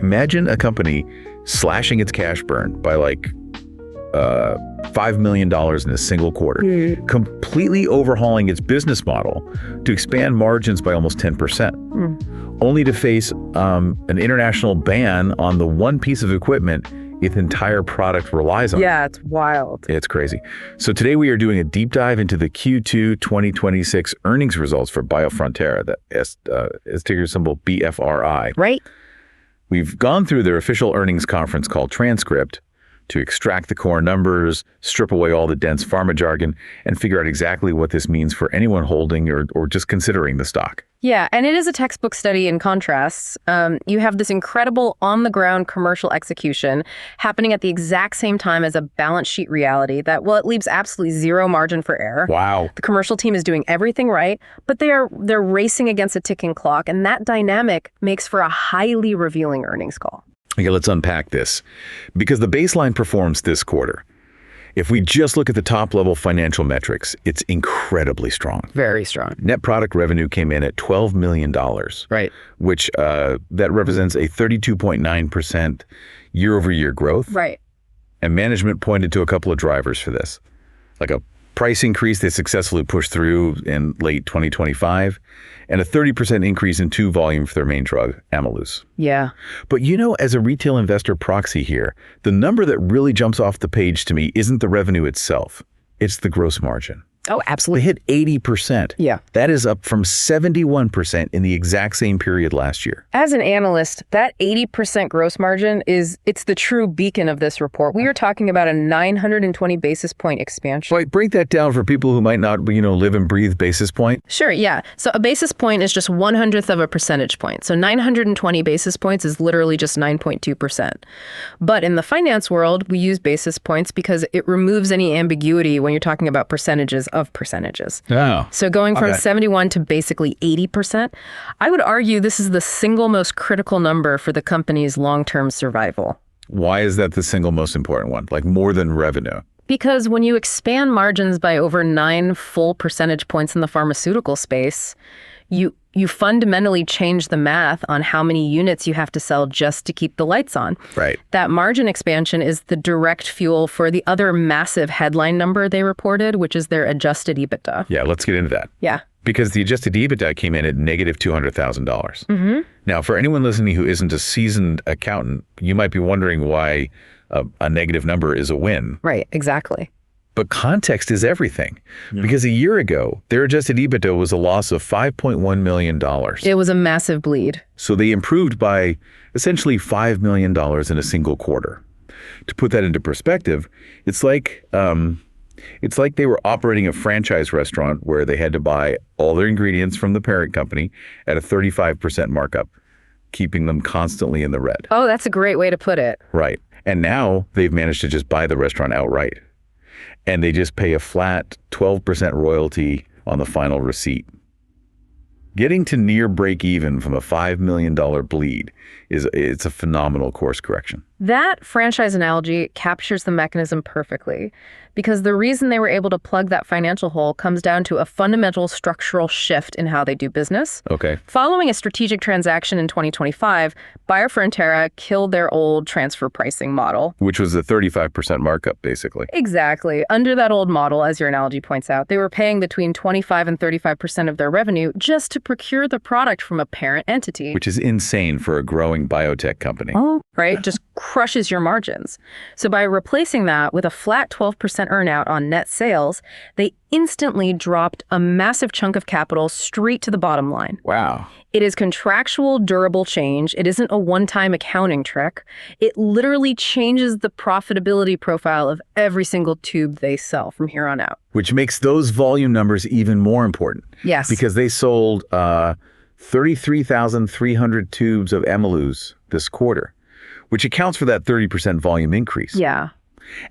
Imagine a company slashing its cash burn by like $5 million in a single quarter, completely overhauling its business model to expand margins by almost 10%, only to face an international ban on the one piece of equipment its entire product relies on. Yeah, it's wild. It's crazy. So today we are doing a deep dive into the Q2 2026 earnings results for Biofrontera, that is ticker symbol BFRI. Right. We've gone through their official earnings conference call transcript to extract the core numbers, strip away all the dense pharma jargon, and figure out exactly what this means for anyone holding or just considering the stock. Yeah, and it is a textbook study in contrasts. You have this incredible on-the-ground commercial execution happening at the exact same time as a balance sheet reality that, well, it leaves absolutely zero margin for error. Wow. The commercial team is doing everything right, but they're racing against a ticking clock, and that dynamic makes for a highly revealing earnings call. Okay, let's unpack this. Because the baseline performance this quarter, if we just look at the top-level financial metrics, it's incredibly strong. Very strong. Net product revenue came in at $12 million. Right. Which that represents a 32.9% year-over-year growth. Right. And management pointed to a couple of drivers for this, like a price increase they successfully pushed through in late 2025, and a 30% increase in tube volume for their main drug, Ameluz. Yeah. But as a retail investor proxy here, the number that really jumps off the page to me isn't the revenue itself. It's the gross margin. Oh, absolutely. They hit 80%. Yeah. That is up from 71% in the exact same period last year. As an analyst, that 80% gross margin it's the true beacon of this report. We are talking about a 920 basis point expansion. Wait, break that down for people who might not, live and breathe basis point. Sure, yeah. So a basis point is just 1/100th of a percentage point. So 920 basis points is literally just 9.2%. But in the finance world, we use basis points because it removes any ambiguity when you're talking about percentages of percentages. Oh. So going from 71 to basically 80%, I would argue this is the single most critical number for the company's long-term survival. Why is that the single most important one? Like more than revenue? Because when you expand margins by over 9 full percentage points in the pharmaceutical space, you fundamentally change the math on how many units you have to sell just to keep the lights on. Right. That margin expansion is the direct fuel for the other massive headline number they reported, which is their adjusted EBITDA. Yeah, let's get into that. Yeah. Because the adjusted EBITDA came in at negative $200,000. Now, for anyone listening who isn't a seasoned accountant, you might be wondering why a negative number is a win. Right, exactly. But context is everything. Because a year ago, their adjusted EBITDA was a loss of $5.1 million. It was a massive bleed. So they improved by essentially $5 million in a single quarter. To put that into perspective, it's like they were operating a franchise restaurant where they had to buy all their ingredients from the parent company at a 35% markup, keeping them constantly in the red. Oh, that's a great way to put it. Right. And now they've managed to just buy the restaurant outright. And they just pay a flat 12% royalty on the final receipt. Getting to near break even from a $5 million bleed it's a phenomenal course correction. That franchise analogy captures the mechanism perfectly, because the reason they were able to plug that financial hole comes down to a fundamental structural shift in how they do business. Okay. Following a strategic transaction in 2025, Biofrontera killed their old transfer pricing model. Which was a 35% markup, basically. Exactly. Under that old model, as your analogy points out, they were paying between 25 and 35% of their revenue just to procure the product from a parent entity. Which is insane for a growing biotech company. Oh, right? Just crushes your margins. So by replacing that with a flat 12% earnout on net sales, they instantly dropped a massive chunk of capital straight to the bottom line. Wow. It is contractual, durable change. It isn't a one-time accounting trick. It literally changes the profitability profile of every single tube they sell from here on out. Which makes those volume numbers even more important. Yes. Because they sold 33,300 tubes of Ameluz this quarter, which accounts for that 30% volume increase. Yeah.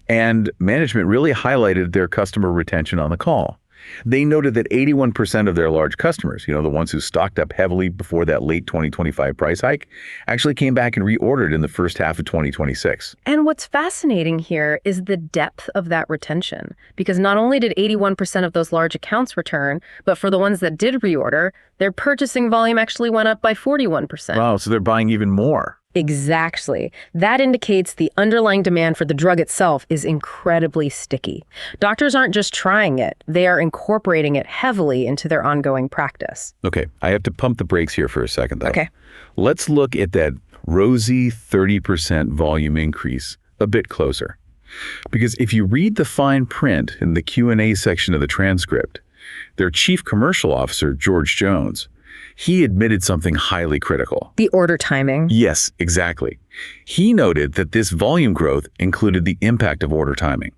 And management really highlighted their customer retention on the call. They noted that 81% of their large customers, the ones who stocked up heavily before that late 2025 price hike, actually came back and reordered in the first half of 2026. And what's fascinating here is the depth of that retention, because not only did 81% of those large accounts return, but for the ones that did reorder, their purchasing volume actually went up by 41%. Wow, so they're buying even more. Exactly. That indicates the underlying demand for the drug itself is incredibly sticky. Doctors aren't just trying it, they are incorporating it heavily into their ongoing practice. Okay, I have to pump the brakes here for a second, though. Okay. Let's look at that rosy 30% volume increase a bit closer. Because if you read the fine print in the Q&A section of the transcript, their chief commercial officer, George Jones, he admitted something highly critical. The order timing. Yes, exactly. He noted that this volume growth included the impact of order timing.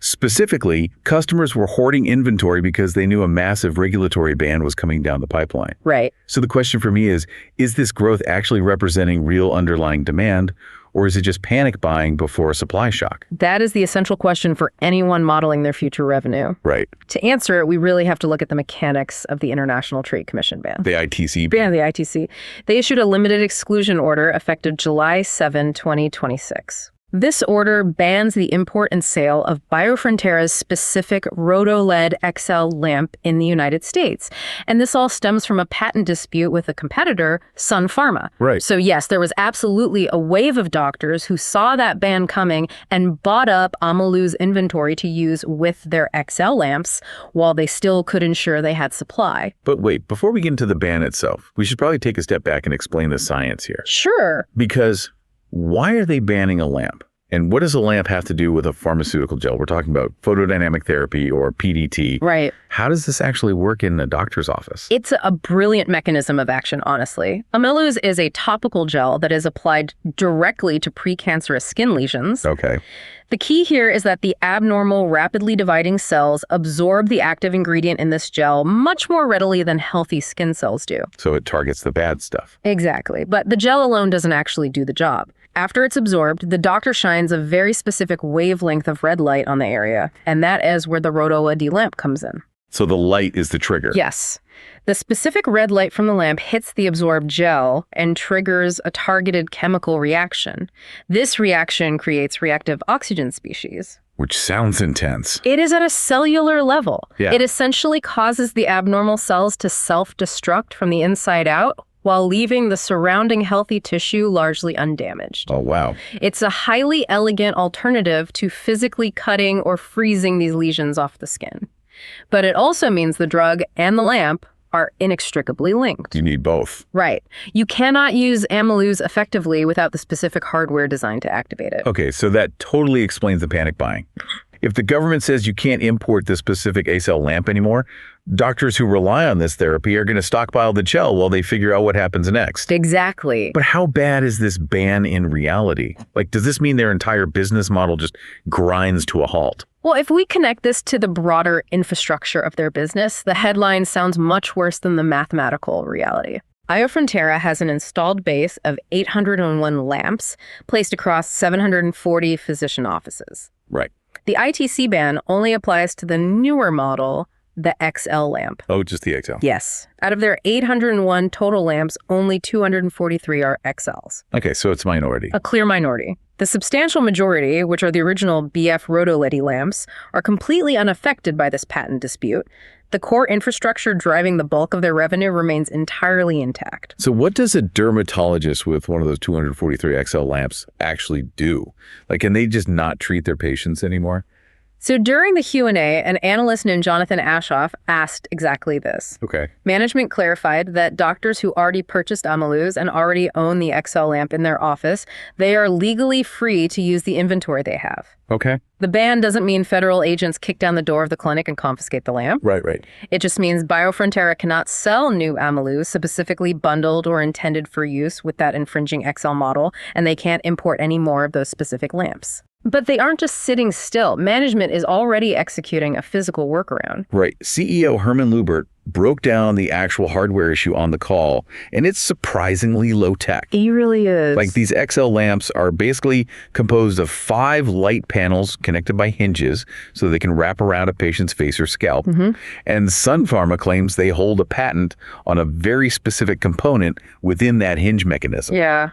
Specifically, customers were hoarding inventory because they knew a massive regulatory ban was coming down the pipeline. Right. So the question for me is this growth actually representing real underlying demand, or is it just panic buying before a supply shock? That is the essential question for anyone modeling their future revenue. Right. To answer it, we really have to look at the mechanics of the International Trade Commission ban. The ITC ban. Yeah, the ITC. They issued a limited exclusion order effective July 7, 2026. This order bans the import and sale of Biofrontera's specific RhodoLED XL lamp in the United States. And this all stems from a patent dispute with a competitor, Sun Pharma. Right. So yes, there was absolutely a wave of doctors who saw that ban coming and bought up Ameluz inventory to use with their XL lamps while they still could ensure they had supply. But wait, before we get into the ban itself, we should probably take a step back and explain the science here. Sure. Because why are they banning a lamp? And what does a lamp have to do with a pharmaceutical gel? We're talking about photodynamic therapy or PDT. Right. How does this actually work in a doctor's office? It's a brilliant mechanism of action, honestly. Ameluz is a topical gel that is applied directly to precancerous skin lesions. Okay. The key here is that the abnormal, rapidly dividing cells absorb the active ingredient in this gel much more readily than healthy skin cells do. So it targets the bad stuff. Exactly. But the gel alone doesn't actually do the job. After it's absorbed, the doctor shines a very specific wavelength of red light on the area, and that is where the RhodoLED lamp comes in. So the light is the trigger. Yes. The specific red light from the lamp hits the absorbed gel and triggers a targeted chemical reaction. This reaction creates reactive oxygen species. Which sounds intense. It is at a cellular level. Yeah. It essentially causes the abnormal cells to self-destruct from the inside out while leaving the surrounding healthy tissue largely undamaged. Oh, wow. It's a highly elegant alternative to physically cutting or freezing these lesions off the skin. But it also means the drug and the lamp are inextricably linked. You need both. Right. You cannot use Ameluz effectively without the specific hardware designed to activate it. Okay, so that totally explains the panic buying. If the government says you can't import the specific ACell lamp anymore, doctors who rely on this therapy are going to stockpile the gel while they figure out what happens next. Exactly. But how bad is this ban in reality? Like, does this mean their entire business model just grinds to a halt? Well, if we connect this to the broader infrastructure of their business, the headline sounds much worse than the mathematical reality. Biofrontera has an installed base of 801 lamps placed across 740 physician offices. Right. The ITC ban only applies to the newer model, the XL lamp. Oh, just the XL. Yes. Out of their 801 total lamps, only 243 are XLs. Okay, so it's minority. A clear minority. The substantial majority, which are the original BF-RhodoLED lamps, are completely unaffected by this patent dispute. The core infrastructure driving the bulk of their revenue remains entirely intact. So what does a dermatologist with one of those 243 XL lamps actually do? Like, can they just not treat their patients anymore? So during the Q&A, an analyst named Jonathan Ashoff asked exactly this. Okay. Management clarified that doctors who already purchased Ameluz and already own the XL lamp in their office, they are legally free to use the inventory they have. Okay. The ban doesn't mean federal agents kick down the door of the clinic and confiscate the lamp. Right. It just means Biofrontera cannot sell new Ameluz specifically bundled or intended for use with that infringing XL model, and they can't import any more of those specific lamps. But they aren't just sitting still. Management is already executing a physical workaround. Right. CEO Herman Lubert broke down the actual hardware issue on the call, and it's surprisingly low tech. He really is. Like, these XL lamps are basically composed of 5 light panels connected by hinges so they can wrap around a patient's face or scalp. And Sun Pharma claims they hold a patent on a very specific component within that hinge mechanism. Yeah.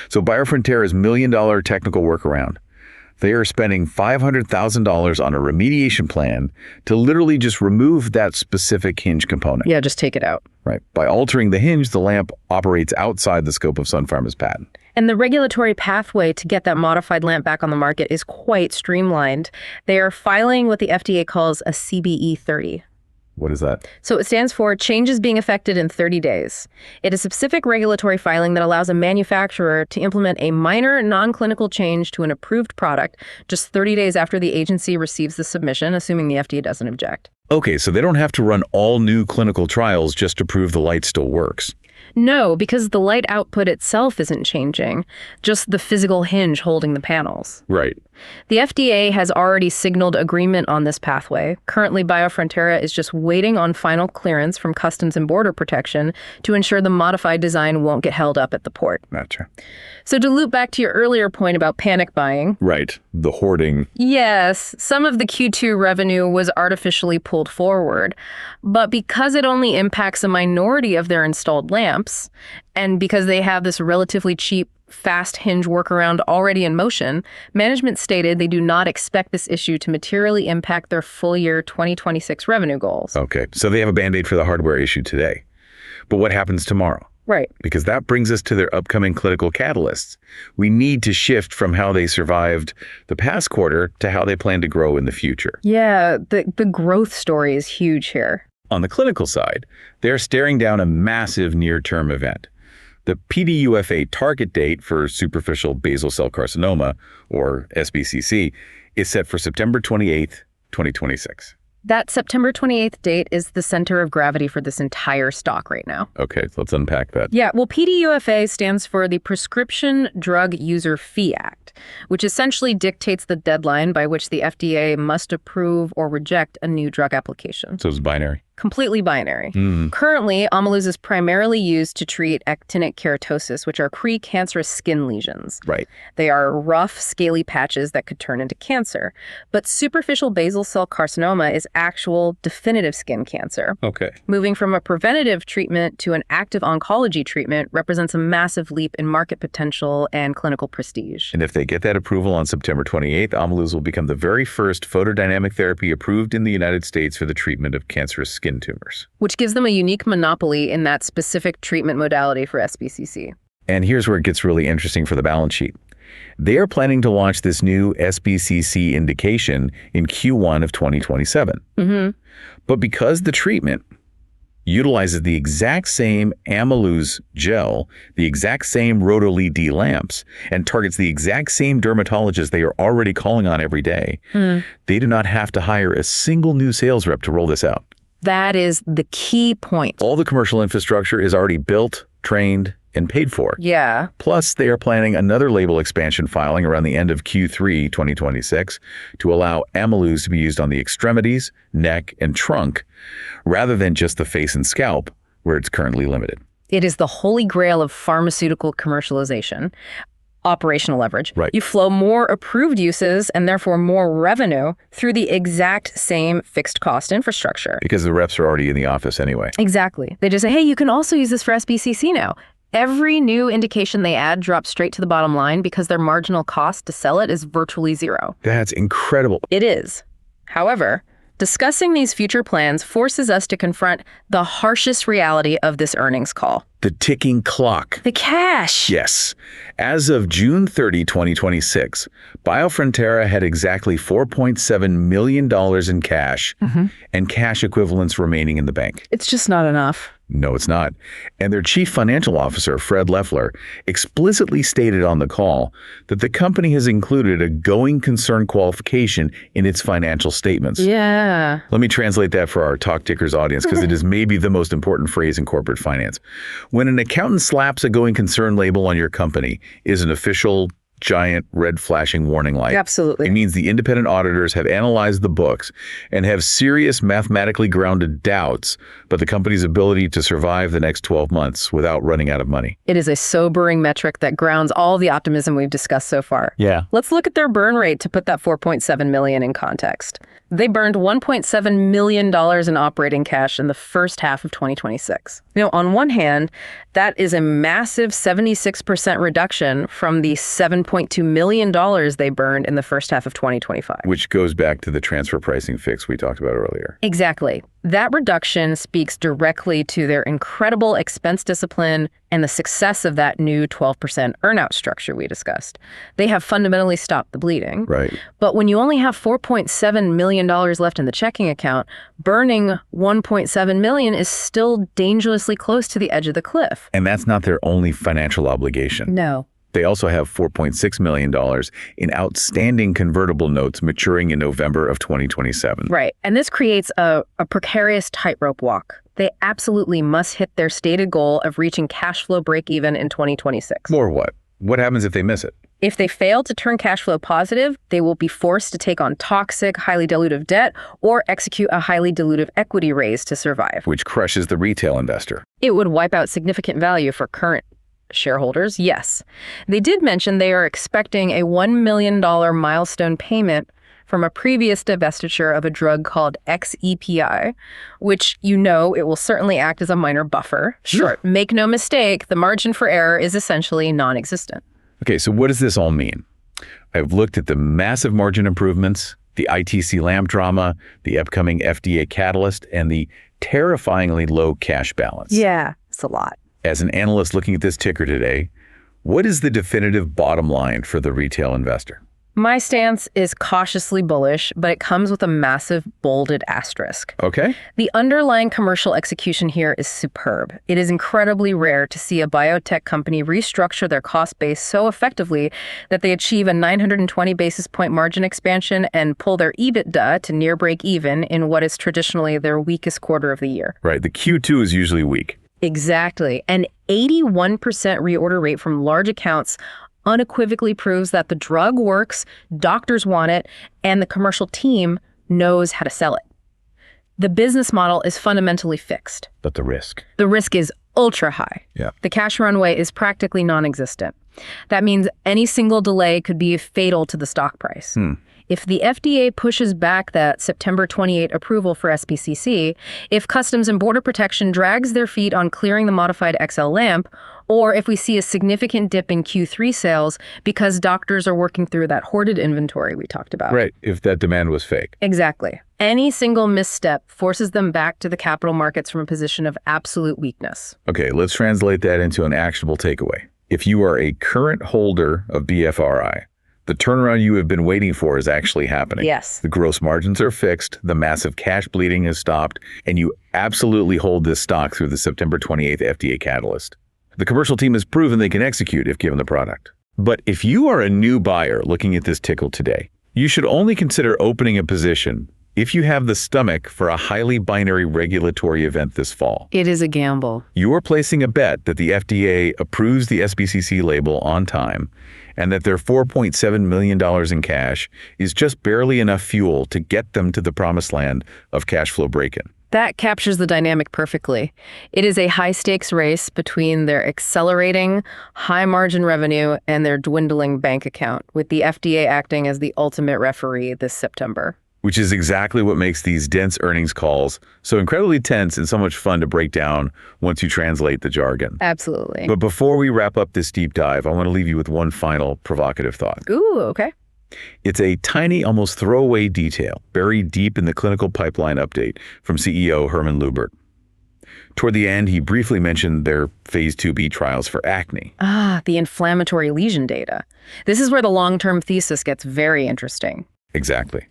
So Biofrontera's $1 million technical workaround, They are spending $500,000 on a remediation plan to literally just remove that specific hinge component. Yeah, just take it out. Right. By altering the hinge, the lamp operates outside the scope of Sun Pharma's patent. And the regulatory pathway to get that modified lamp back on the market is quite streamlined. They are filing what the FDA calls a CBE 30. What is that? So it stands for Changes Being Effected in 30 Days. It is a specific regulatory filing that allows a manufacturer to implement a minor non-clinical change to an approved product just 30 days after the agency receives the submission, assuming the FDA doesn't object. Okay, so they don't have to run all new clinical trials just to prove the light still works. No, because the light output itself isn't changing, just the physical hinge holding the panels. Right. The FDA has already signaled agreement on this pathway. Currently, Biofrontera is just waiting on final clearance from Customs and Border Protection to ensure the modified design won't get held up at the port. Gotcha. So to loop back to your earlier point about panic buying. Right. The hoarding. Yes, some of the Q2 revenue was artificially pulled forward. But because it only impacts a minority of their installed lamps, and because they have this relatively cheap fast hinge workaround already in motion, management stated they do not expect this issue to materially impact their full year 2026 revenue goals. Okay, so they have a Band-Aid for the hardware issue today. But what happens tomorrow? Right. Because that brings us to their upcoming clinical catalysts. We need to shift from how they survived the past quarter to how they plan to grow in the future. Yeah, the growth story is huge here. On the clinical side, they're staring down a massive near-term event. The PDUFA target date for superficial basal cell carcinoma, or sBCC, is set for September 28th, 2026. That September 28th date is the center of gravity for this entire stock right now. Okay, let's unpack that. Yeah, well, PDUFA stands for the Prescription Drug User Fee Act, which essentially dictates the deadline by which the FDA must approve or reject a new drug application. So it's binary. Completely binary. Currently, Ameluz is primarily used to treat actinic keratosis, which are precancerous skin lesions. Right. They are rough, scaly patches that could turn into cancer. But superficial basal cell carcinoma is actual, definitive skin cancer. Okay. Moving from a preventative treatment to an active oncology treatment represents a massive leap in market potential and clinical prestige. And if they get that approval on September 28th, Ameluz will become the very first photodynamic therapy approved in the United States for the treatment of cancerous skin tumors. Which gives them a unique monopoly in that specific treatment modality for sBCC. And here's where it gets really interesting for the balance sheet. They are planning to launch this new sBCC indication in Q1 of 2027. But because the treatment utilizes the exact same Ameluz gel, the exact same RhodoLED lamps, and targets the exact same dermatologists they are already calling on every day, they do not have to hire a single new sales rep to roll this out. That is the key point. All the commercial infrastructure is already built, trained, and paid for. Yeah. Plus, they are planning another label expansion filing around the end of Q3 2026 to allow Ameluz to be used on the extremities, neck, and trunk, rather than just the face and scalp, where it's currently limited. It is the holy grail of pharmaceutical commercialization. Operational leverage. Right. You flow more approved uses and therefore more revenue through the exact same fixed cost infrastructure. Because the reps are already in the office anyway. Exactly. They just say, hey, you can also use this for sBCC now. Every new indication they add drops straight to the bottom line because their marginal cost to sell it is virtually zero. That's incredible. It is. However, discussing these future plans forces us to confront the harshest reality of this earnings call. The ticking clock. The cash. Yes. As of June 30, 2026, Biofrontera had exactly $4.7 million in cash and cash equivalents remaining in the bank. It's just not enough. No, it's not. And their chief financial officer, Fred Leffler, explicitly stated on the call that the company has included a going concern qualification in its financial statements. Yeah. Let me translate that for our Talk Tickers audience, because it is maybe the most important phrase in corporate finance. When an accountant slaps a going concern label on your company, is an official giant red flashing warning light. Absolutely. It means the independent auditors have analyzed the books and have serious mathematically grounded doubts about the company's ability to survive the next 12 months without running out of money. It is a sobering metric that grounds all the optimism we've discussed so far. Yeah. Let's look at their burn rate to put that $4.7 million in context. They burned $1.7 million in operating cash in the first half of 2026. On one hand, that is a massive 76% reduction from the $7.2 million they burned in the first half of 2025. Which goes back to the transfer pricing fix we talked about earlier. Exactly. That reduction speaks directly to their incredible expense discipline and the success of that new 12% earnout structure we discussed. They have fundamentally stopped the bleeding. Right. But when you only have $4.7 million left in the checking account, burning $1.7 million is still dangerously close to the edge of the cliff. And that's not their only financial obligation. No. They also have $4.6 million in outstanding convertible notes maturing in November of 2027. Right. And this creates a precarious tightrope walk. They absolutely must hit their stated goal of reaching cash flow breakeven in 2026. Or what? What happens if they miss it? If they fail to turn cash flow positive, they will be forced to take on toxic, highly dilutive debt or execute a highly dilutive equity raise to survive. Which crushes the retail investor. It would wipe out significant value for current shareholders, yes. They did mention they are expecting a $1 million milestone payment from a previous divestiture of a drug called XEPI, which it will certainly act as a minor buffer. Sure. Make no mistake, the margin for error is essentially non-existent. Okay, so what does this all mean? I've looked at the massive margin improvements, the ITC lamp drama, the upcoming FDA catalyst, and the terrifyingly low cash balance. Yeah, it's a lot. As an analyst looking at this ticker today, what is the definitive bottom line for the retail investor? My stance is cautiously bullish, but it comes with a massive bolded asterisk. Okay. The underlying commercial execution here is superb. It is incredibly rare to see a biotech company restructure their cost base so effectively that they achieve a 920 basis point margin expansion and pull their EBITDA to near break even in what is traditionally their weakest quarter of the year. Right. The Q2 is usually weak. Exactly. An 81% reorder rate from large accounts unequivocally proves that the drug works, doctors want it, and the commercial team knows how to sell it. The business model is fundamentally fixed. But the risk? The risk is ultra high. Yeah. The cash runway is practically non-existent. That means any single delay could be fatal to the stock price. If the FDA pushes back that September 28 approval for sBCC, if Customs and Border Protection drags their feet on clearing the modified XL lamp, or if we see a significant dip in Q3 sales because doctors are working through that hoarded inventory we talked about. Right, if that demand was fake. Exactly. Any single misstep forces them back to the capital markets from a position of absolute weakness. Okay, let's translate that into an actionable takeaway. If you are a current holder of BFRI, the turnaround you have been waiting for is actually happening. Yes. The gross margins are fixed, the massive cash bleeding has stopped, and you absolutely hold this stock through the September 28th FDA catalyst. The commercial team has proven they can execute if given the product. But if you are a new buyer looking at this tickle today, you should only consider opening a position if you have the stomach for a highly binary regulatory event this fall. It is a gamble. You are placing a bet that the FDA approves the sBCC label on time and that their $4.7 million in cash is just barely enough fuel to get them to the promised land of cash flow break-in. That captures the dynamic perfectly. It is a high-stakes race between their accelerating, high-margin revenue and their dwindling bank account, with the FDA acting as the ultimate referee this September. Which is exactly what makes these dense earnings calls so incredibly tense and so much fun to break down once you translate the jargon. Absolutely. But before we wrap up this deep dive, I want to leave you with one final provocative thought. Ooh, okay. It's a tiny, almost throwaway detail buried deep in the clinical pipeline update from CEO Herman Lubert. Toward the end, he briefly mentioned their phase 2B trials for acne. The inflammatory lesion data. This is where the long-term thesis gets very interesting. Exactly.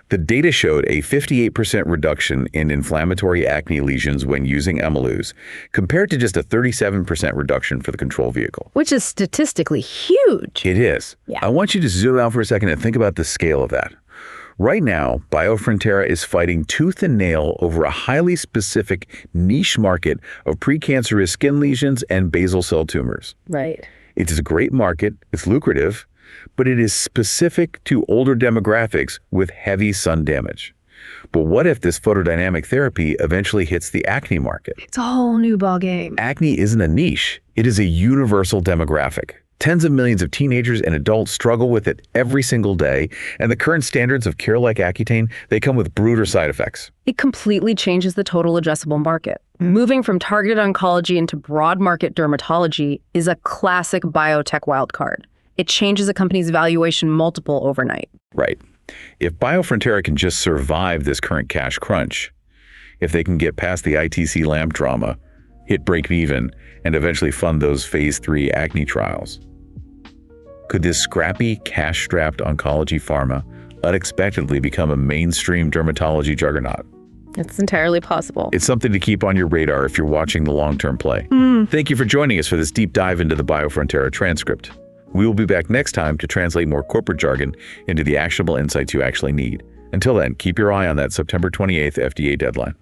The data showed a 58% reduction in inflammatory acne lesions when using Ameluz, compared to just a 37% reduction for the control vehicle. Which is statistically huge. It is. Yeah. I want you to zoom out for a second and think about the scale of that. Right now, Biofrontera is fighting tooth and nail over a highly specific niche market of precancerous skin lesions and basal cell tumors. Right. It is a great market, it's lucrative, but it is specific to older demographics with heavy sun damage. But what if this photodynamic therapy eventually hits the acne market? It's a whole new ballgame. Acne isn't a niche, it is a universal demographic. Tens of millions of teenagers and adults struggle with it every single day, and the current standards of care like Accutane, they come with brooder side effects. It completely changes the total addressable market. Moving from targeted oncology into broad market dermatology is a classic biotech wildcard. It changes a company's valuation multiple overnight. Right. If Biofrontera can just survive this current cash crunch, if they can get past the ITC lamp drama, hit breakeven, and eventually fund those phase 3 acne trials, could this scrappy, cash-strapped oncology pharma unexpectedly become a mainstream dermatology juggernaut? It's entirely possible. It's something to keep on your radar if you're watching the long-term play. Thank you for joining us for this deep dive into the Biofrontera transcript. We will be back next time to translate more corporate jargon into the actionable insights you actually need. Until then, keep your eye on that September 28th FDA deadline.